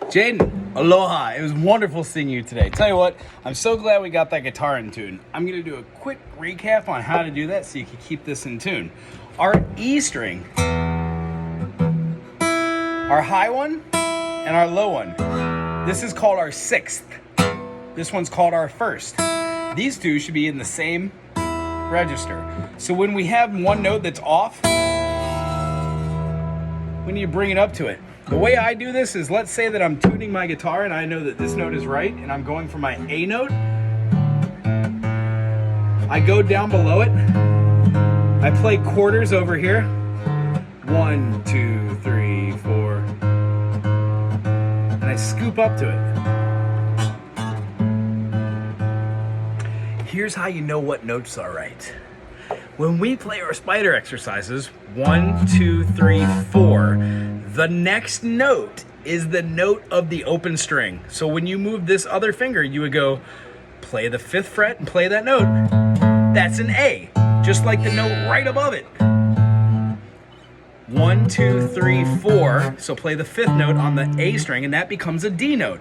Jadon, aloha. It was wonderful seeing you today. Tell you what, I'm so glad we got that guitar in tune. I'm going to do a quick recap on how to do that so you can keep this in tune. Our E string, our high one, and our low one. This is called our sixth. This one's called our first. These two should be in the same register. So when we have one note that's off, we need to bring it up to it. The way I do this is, let's say that I'm tuning my guitar and I know that this note is right and I'm going for my A note. I go down below it. I play quarters over here. 1, 2, 3, 4. And I scoop up to it. Here's how you know what notes are right. When we play our spider exercises, 1, 2, 3, 4, the next note is the note of the open string. So when you move this other finger, you would go play the 5th fret and play that note. That's an A, just like the note right above it. 1, 2, 3, 4. So play the 5th note on the A string and that becomes a D note,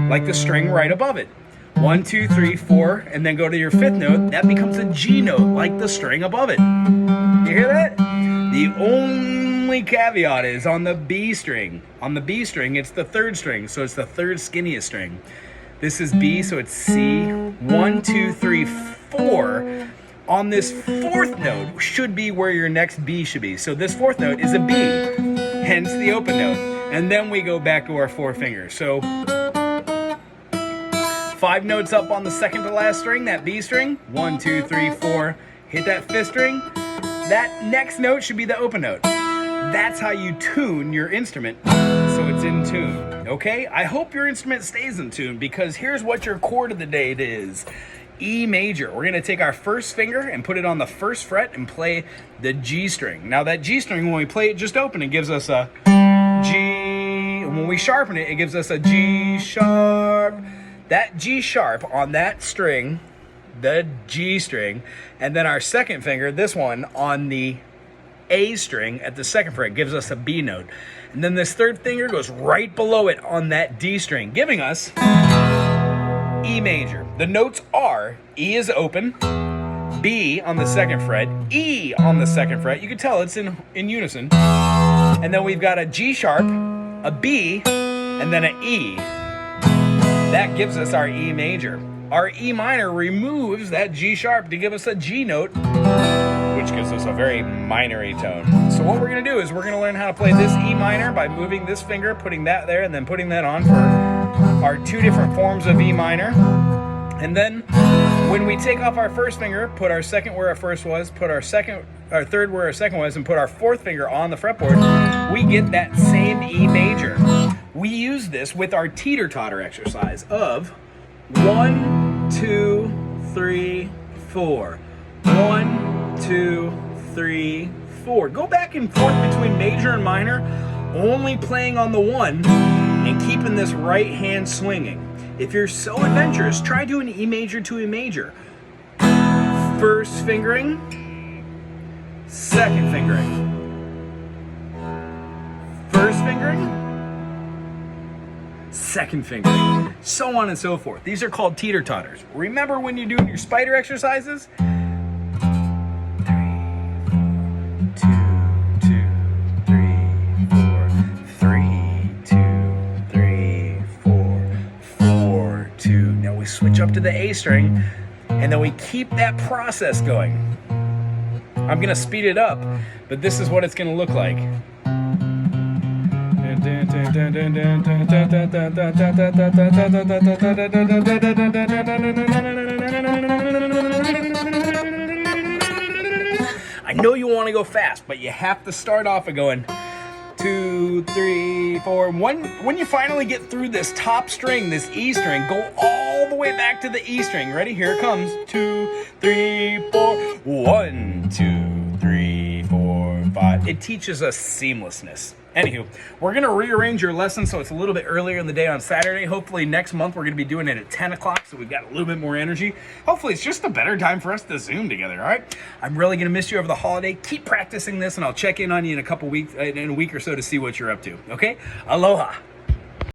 like the string right above it. 1, 2, 3, 4, and then go to your 5th note, that becomes a G note, like the string above it. You hear that? The only caveat is on the B string. On the B string, it's the 3rd string, so it's the 3rd skinniest string. This is B, so it's C. 1, 2, 3, 4. On this 4th note should be where your next B should be. So this 4th note is a B, hence the open note. And then we go back to our 4 fingers. So 5 notes up on the 2nd to last string, that B string. 1, 2, 3, 4. Hit that 5th string. That next note should be the open note. That's how you tune your instrument so it's in tune, okay? I hope your instrument stays in tune, because here's what your chord of the day is. E major. We're gonna take our 1st finger and put it on the 1st fret and play the G string. Now that G string, when we play it just open, it gives us a G. And when we sharpen it, it gives us a G sharp. That G sharp on that string, the G string, and then our 2nd finger, this one, on the A string at the 2nd fret gives us a B note. And then this 3rd finger goes right below it on that D string, giving us E major. The notes are E is open, B on the 2nd fret, E on the 2nd fret. You can tell it's in unison. And then we've got a G sharp, a B, and then an E. That gives us our E major. Our E minor removes that G sharp to give us a G note, which gives us a very minor-y tone. So what we're gonna do is we're gonna learn how to play this E minor by moving this finger, putting that there, and then putting that on for our 2 different forms of E minor. And then when we take off our 1st finger, put our 2nd where our 1st was, put our 3rd where our 2nd was, and put our 4th finger on the fretboard, we get that same E major. We use this with our teeter-totter exercise of 1, 2, 3, 4. 1, 2, 3, 4. Go back and forth between major and minor, only playing on the 1 and keeping this right hand swinging. If you're so adventurous, try doing E major to E major. 1st fingering, 2nd fingering. 1st fingering, 2nd fingering, so on and so forth. These are called teeter-totters. Remember when you're doing your spider exercises? 3, 2, 2, 3, 4, 3, 2, 3, 4, 4, 2. Now we switch up to the A string, and then we keep that process going. I'm gonna speed it up, but this is what it's gonna look like. I know you want to go fast, but you have to start off by going 2, 3, 4. When you finally get through this top string, this E string, go all the way back to the E string. Ready? Here it comes. 2, 3, 4. 1, 2, 3, 4, 5. It teaches us seamlessness. Anywho, we're going to rearrange your lesson so it's a little bit earlier in the day on Saturday. Hopefully next month we're going to be doing it at 10 o'clock, so we've got a little bit more energy. Hopefully it's just a better time for us to Zoom together, all right? I'm really going to miss you over the holiday. Keep practicing this, and I'll check in on you in a week or so to see what you're up to, okay? Aloha.